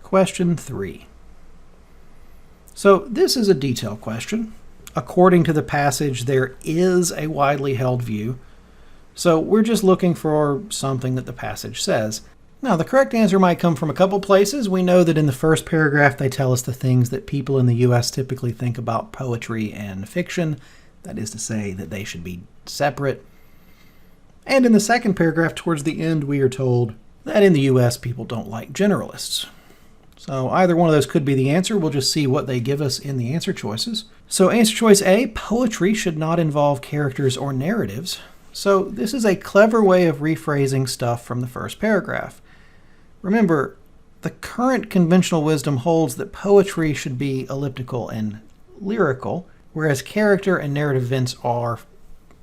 Question 3. So this is a detail question. According to the passage, there is a widely held view. So we're just looking for something that the passage says. Now, the correct answer might come from a couple places. We know that in the first paragraph, they tell us the things that people in the U.S. typically think about poetry and fiction. That is to say that they should be separate. And in the second paragraph, towards the end, we are told that in the U.S. people don't like generalists. So either one of those could be the answer. We'll just see what they give us in the answer choices. So answer choice A, poetry should not involve characters or narratives. So this is a clever way of rephrasing stuff from the first paragraph. Remember, the current conventional wisdom holds that poetry should be elliptical and lyrical, whereas character and narrative events are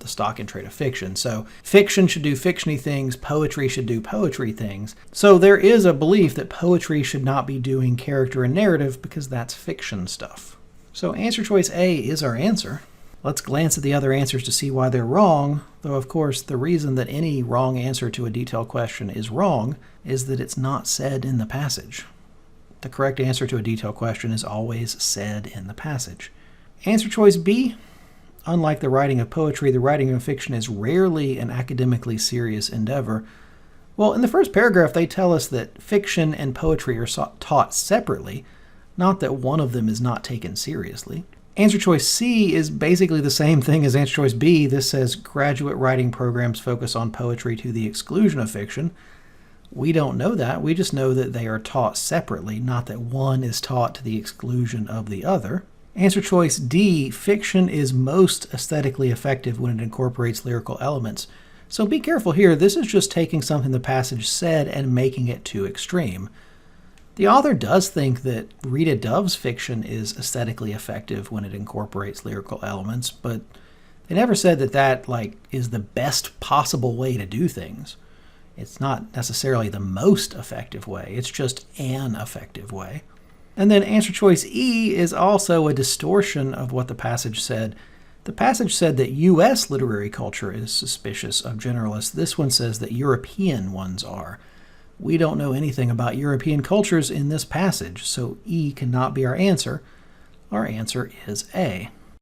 the stock and trade of fiction. So fiction should do fiction-y things, poetry should do poetry things. So there is a belief that poetry should not be doing character and narrative because that's fiction stuff. So answer choice A is our answer. Let's glance at the other answers to see why they're wrong, though of course the reason that any wrong answer to a detailed question is wrong is that it's not said in the passage. The correct answer to a detailed question is always said in the passage. Answer choice B, unlike the writing of poetry, the writing of fiction is rarely an academically serious endeavor. Well, in the first paragraph, they tell us that fiction and poetry are taught separately, not that one of them is not taken seriously. Answer choice C is basically the same thing as answer choice B. This says graduate writing programs focus on poetry to the exclusion of fiction. We don't know that. We just know that they are taught separately, not that one is taught to the exclusion of the other. Answer choice D, fiction is most aesthetically effective when it incorporates lyrical elements. So be careful here. This is just taking something the passage said and making it too extreme. The author does think that Rita Dove's fiction is aesthetically effective when it incorporates lyrical elements, but they never said that that is the best possible way to do things. It's not necessarily the most effective way. It's just an effective way. And then answer choice E is also a distortion of what the passage said. The passage said that U.S. literary culture is suspicious of generalists. This one says that European ones are. We don't know anything about European cultures in this passage, so E cannot be our answer. Our answer is A.